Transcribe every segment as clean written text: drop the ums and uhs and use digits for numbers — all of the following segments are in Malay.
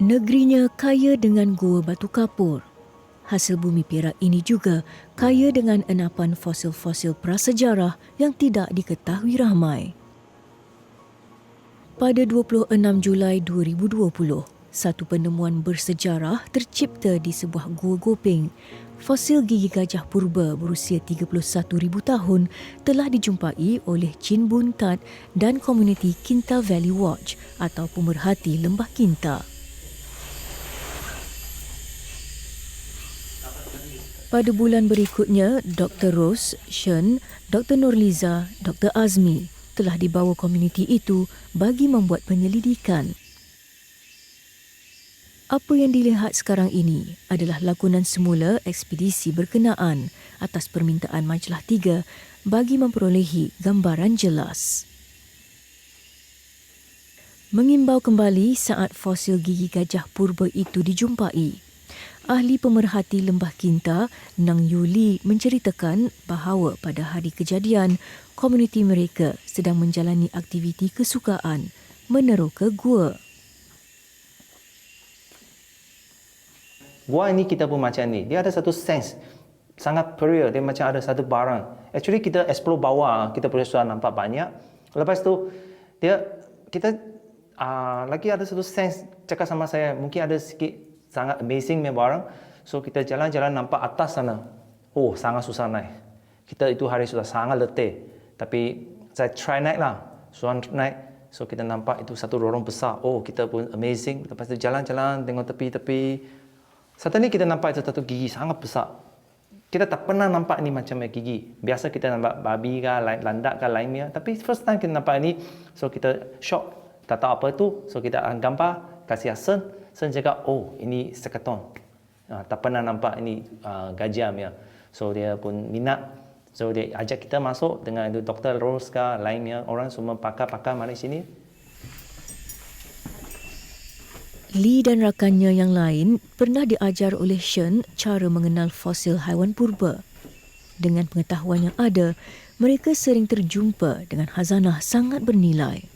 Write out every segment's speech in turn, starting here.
Negerinya kaya dengan gua batu kapur. Hasil bumi Perak ini juga kaya dengan enapan fosil-fosil prasejarah yang tidak diketahui ramai. Pada 26 Julai 2020, satu penemuan bersejarah tercipta di sebuah gua Gopeng. Fosil gigi gajah purba berusia 31,000 tahun telah dijumpai oleh Chin Boon Tat dan komuniti Kinta Valley Watch atau pemerhati Lembah Kinta. Pada bulan berikutnya, Dr. Rose, Shen, Dr. Nurliza, Dr. Azmi telah dibawa komuniti itu bagi membuat penyelidikan. Apa yang dilihat sekarang ini adalah lakonan semula ekspedisi berkenaan atas permintaan Majalah 3 bagi memperolehi gambaran jelas. Mengimbau kembali saat fosil gigi gajah purba itu dijumpai, ahli pemerhati Lembah Kinta, Nang Yuli menceritakan bahawa pada hari kejadian, komuniti mereka sedang menjalani aktiviti kesukaan meneroka gua. Gua ini kita pun macam ni. Dia ada satu sense sangat real. Dia macam ada satu barang. Actually kita explore bawah, kita boleh sudah nampak banyak. Lepas tu kita lagi ada satu sense cakap sama saya. Mungkin ada sikit sangat amazing punya barang. So kita jalan-jalan nampak atas sana. Oh, sangat susah naik. Kita itu hari sudah sangat letih. Tapi saya try naik lah. So naik. So kita nampak itu satu lorong besar. Oh, kita pun amazing. Lepas tu jalan-jalan tengok tepi-tepi. Satu ni kita nampak itu satu gigi sangat besar. Kita tak pernah nampak ni macam gigi. Biasa kita nampak babi ke, landak ke, lainnya. Tapi first time kita nampak ni, so kita shock. Tak tahu apa itu. So kita gambar, kasih Sen. Sen cakap, oh ini sekaton. Tak pernah nampak ini gajah punya. So dia pun minat. So dia ajak kita masuk dengan itu Dr. Rose ke, lainnya. Orang semua pakar-pakar mari sini. Lee dan rakannya yang lain pernah diajar oleh Shen cara mengenal fosil haiwan purba. Dengan pengetahuan yang ada, mereka sering terjumpa dengan khazanah sangat bernilai.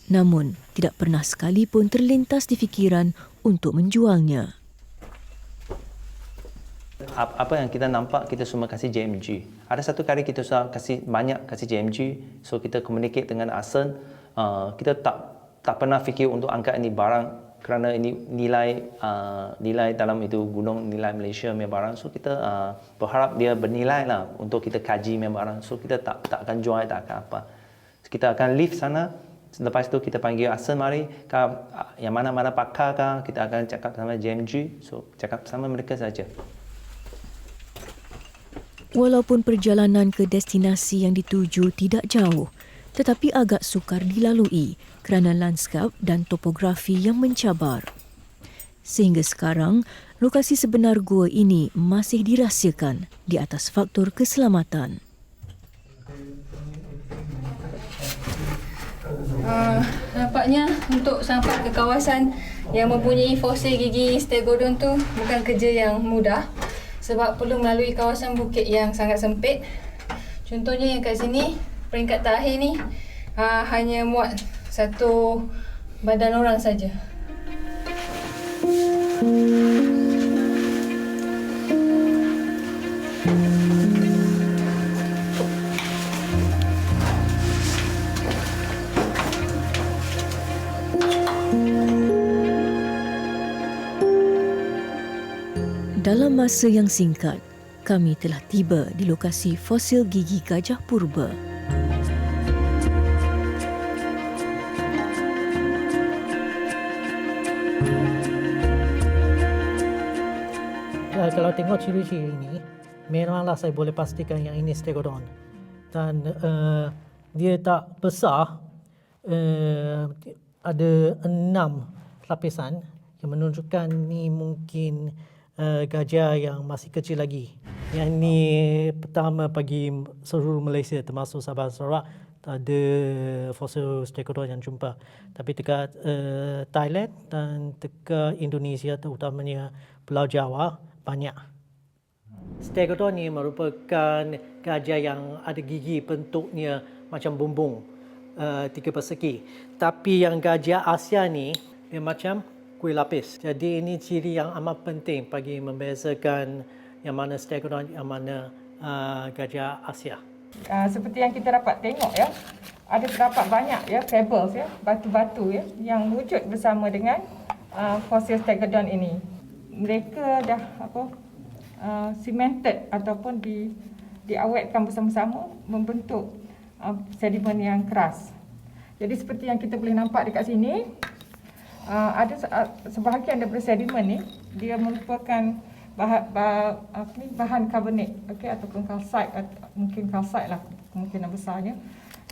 Namun, tidak pernah sekalipun terlintas di fikiran untuk menjualnya. Apa yang kita nampak, kita semua kasih JMG. Ada satu kali kita sudah kasih JMG, so kita communicate dengan Asen. Kita tak pernah fikir untuk angkat ini barang kerana ini nilai dalam itu gunung nilai Malaysia punya barang. So kita berharap dia bernilai lah untuk kita kaji punya barang. So kita tak akan jual, tak akan apa. So, kita akan lift sana. Lepas tu kita panggil Asen mari. Yang mana-mana pakar kah, kita akan cakap sama JMG. So cakap sama mereka saja. Walaupun perjalanan ke destinasi yang dituju tidak jauh, tetapi agak sukar dilalui kerana landskap dan topografi yang mencabar. Sehingga sekarang, lokasi sebenar gua ini masih dirahsiakan di atas faktor keselamatan. Nampaknya untuk sampai ke kawasan yang mempunyai fosil gigi stegodon tu bukan kerja yang mudah sebab perlu melalui kawasan bukit yang sangat sempit. Contohnya yang kat sini, peringkat terakhir ni hanya muat satu badan orang saja. Dalam masa yang singkat, kami telah tiba di lokasi fosil gigi gajah purba. Kalau tengok ciri-ciri ini, memanglah saya boleh pastikan yang ini stegodon. Dan dia tak besar, ada 6 lapisan yang menunjukkan ni mungkin gajah yang masih kecil lagi. Yang ini pertama bagi seluruh Malaysia termasuk Sabah Sarawak ada fosil stegodon yang jumpa. Tapi dekat Thailand dan dekat Indonesia terutamanya Pulau Jawa banyak. Stegodon ni merupakan gajah yang ada gigi bentuknya macam bumbung 3 persegi. Tapi yang gajah Asia ni dia macam kuih lapis. Jadi ini ciri yang amat penting bagi membezakan yang mana stegodon, yang mana gajah Asia. Seperti yang kita dapat tengok ya, ada terdapat banyak ya pebbles ya, batu-batu ya yang wujud bersama dengan fosil stegodon ini. Mereka dah cemented ataupun diawetkan bersama-sama membentuk sedimen yang keras. Jadi seperti yang kita boleh nampak dekat sini, ada sebahagian daripada sedimen ni dia merupakan bahan karbonat, ataupun kalsit, mungkin kalsit lah kemungkinan besarnya.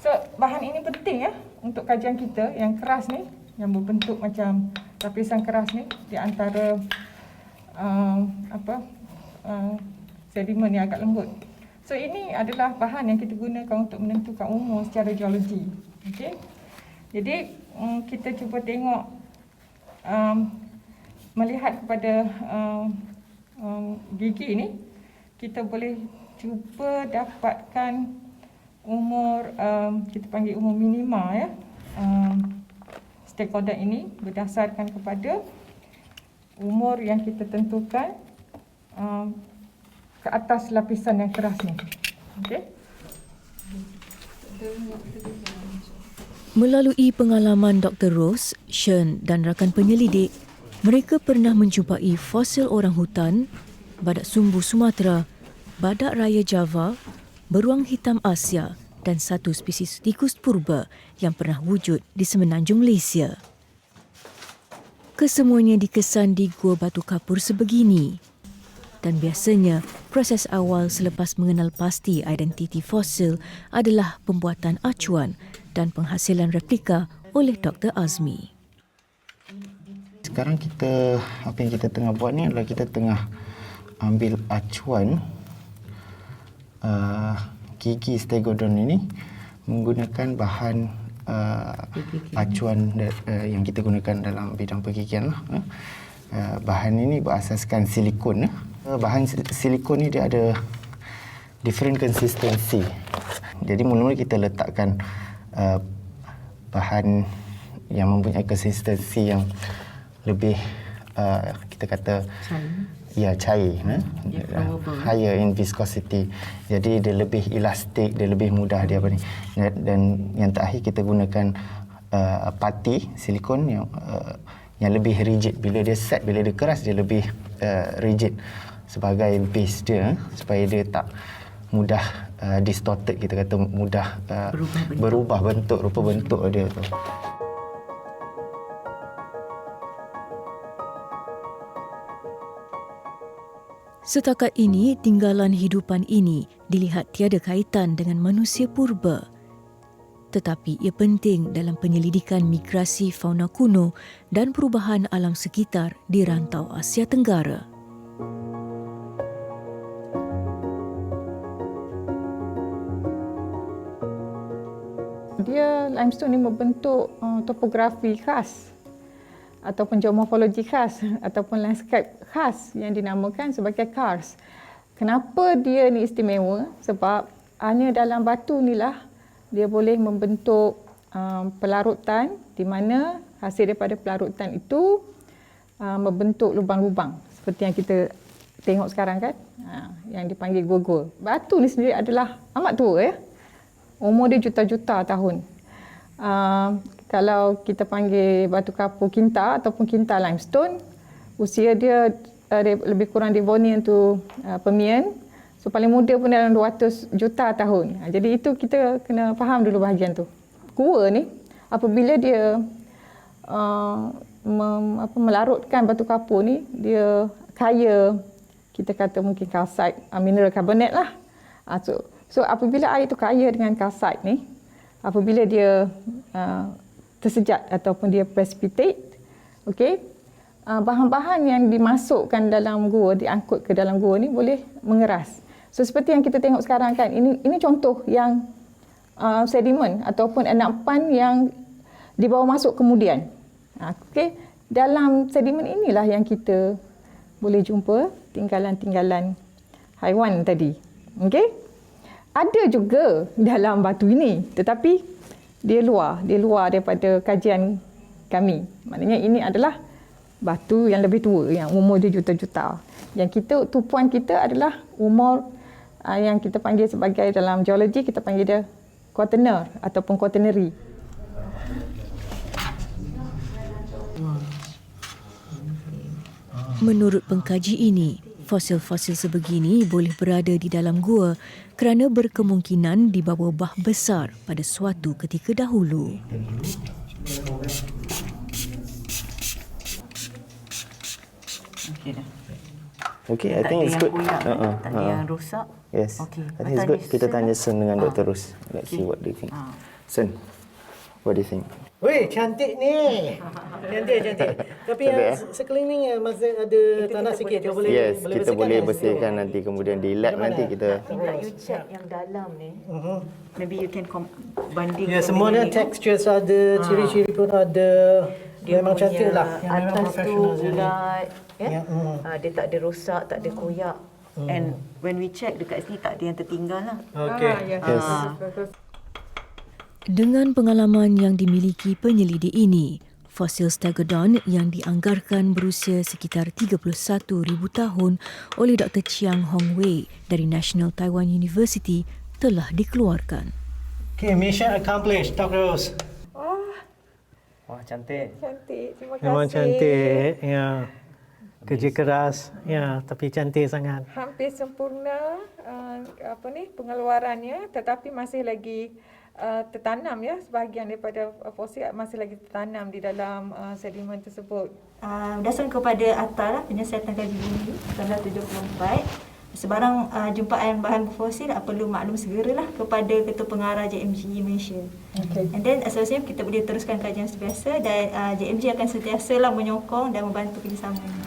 So bahan ini penting ya untuk kajian kita yang keras ni, yang berbentuk macam lapisan keras ni di antara sedimen yang agak lembut. So ini adalah bahan yang kita gunakan untuk menentukan umur secara geologi. Okey. Jadi kita cuba tengok, melihat kepada gigi ni, kita boleh cuba dapatkan umur, kita panggil umur minima ya, stegodon ini berdasarkan kepada umur yang kita tentukan ke atas lapisan yang keras ni. Okey. Melalui pengalaman Dr. Rose, Shen dan rakan penyelidik, mereka pernah menjumpai fosil orang hutan, badak sumbu Sumatera, badak raya Java, beruang hitam Asia dan satu spesies tikus purba yang pernah wujud di semenanjung Malaysia. Kesemuanya dikesan di Gua Batu Kapur sebegini. Dan biasanya, proses awal selepas mengenal pasti identiti fosil adalah pembuatan acuan dan penghasilan replika oleh Dr. Azmi. Sekarang apa yang kita tengah buat ni adalah kita tengah ambil acuan gigi stegodon ini menggunakan bahan acuan yang kita gunakan dalam bidang pergigian lah. Bahan ini berasaskan silikon. Bahan silikon ni dia ada different consistency. Jadi mula-mula kita letakkan bahan yang mempunyai konsistensi yang lebih kita kata cair, higher in viscosity. Jadi dia lebih elastik, dia lebih mudah dia apa ni. Dan yang terakhir kita gunakan pati silikon yang lebih rigid. Bila dia set, bila dia keras, dia lebih rigid sebagai base dia, supaya dia tak mudah distorted, kita kata mudah berubah bentuk, rupa bentuk dia tu. Setakat ini, tinggalan hidupan ini dilihat tiada kaitan dengan manusia purba. Tetapi ia penting dalam penyelidikan migrasi fauna kuno dan perubahan alam sekitar di rantau Asia Tenggara. Dia limestone ni membentuk topografi khas ataupun geomorfologi khas ataupun landscape khas yang dinamakan sebagai karst. Kenapa dia ni istimewa? Sebab hanya dalam batu inilah dia boleh membentuk pelarutan, di mana hasil daripada pelarutan itu membentuk lubang-lubang seperti yang kita tengok sekarang kan, yang dipanggil gua-gua. Batu ni sendiri adalah amat tua ya. Umur dia juta-juta tahun. Kalau kita panggil batu kapur kinta ataupun kinta limestone, usia dia lebih kurang Devonian to Permian. So paling muda pun dalam 200 juta tahun. Jadi itu kita kena faham dulu bahagian tu. Gua ni apabila dia melarutkan batu kapur ni, dia kaya, kita kata mungkin kalsit, mineral carbonate lah. So apabila air tu kaya dengan kalsit ni, apabila dia tersejat ataupun dia precipitate, okey, bahan-bahan yang dimasukkan dalam gua, diangkut ke dalam gua ni boleh mengeras. So seperti yang kita tengok sekarang kan, ini contoh yang sedimen ataupun endapan yang dibawa masuk kemudian. Okey, dalam sedimen inilah yang kita boleh jumpa tinggalan-tinggalan haiwan tadi. Okey. Ada juga dalam batu ini, tetapi dia luar daripada kajian kami. Maknanya ini adalah batu yang lebih tua, yang umur dia juta-juta. Yang kita, tumpuan kita adalah umur yang kita panggil sebagai, dalam geologi kita panggil dia quaternary ataupun quaternary. Menurut pengkaji ini, fosil-fosil sebegini boleh berada di dalam gua kerana berkemungkinan dibawa bah besar pada suatu ketika dahulu. Okey dah. Okay, I Tak think ada it's yang good. koyak, tak ada yang rosak. Yes. Okey. I think it's good. Kita tanya Sen dengan Dr. Rus. Let's see Okay. what they think. Sen, what do you think? Weh, cantik ni. Cantik. Tapi yang sekelilingnya masih ada tanah sikit. Kita boleh Yes, kita boleh kan? bersihkan nanti, kemudian di lab nanti kita. Minta you check yang dalam ni. Maybe you can banding. Ya, semuanya textures ada, ciri-ciri pun ada. Dia memang cantik lah. Yang memang Atas tu professional sekali. ulat, ya. Ya, Dia tak ada rosak, tak ada koyak. And when we check dekat sini tak ada yang tertinggal lah. Okey. Yes. Dengan pengalaman yang dimiliki penyelidik ini, fosil Stegodon yang dianggarkan berusia sekitar 31,000 tahun oleh Dr. Chiang Hong Wei dari National Taiwan University telah dikeluarkan. Okay, mission accomplished. Dr. Rose. Wah, cantik. Cantik, terima kasih. Memang cantik. Ya. Kerja keras. Ya, tapi cantik sangat. Hampir sempurna pengeluarannya, tetapi masih lagi tertanam ya, sebahagian daripada fosil masih lagi tertanam di dalam sedimen tersebut. Berdasarkan kepada ATA Penyiasatan Kaji Bumi tahun 1974, sebarang jumpaan bahan fosil perlu maklum segeralah kepada Ketua Pengarah JMG Malaysia. And then seterusnya kita boleh teruskan kajian sebiasa dan JMG akan sentiasalah menyokong dan membantu kerjasama ini.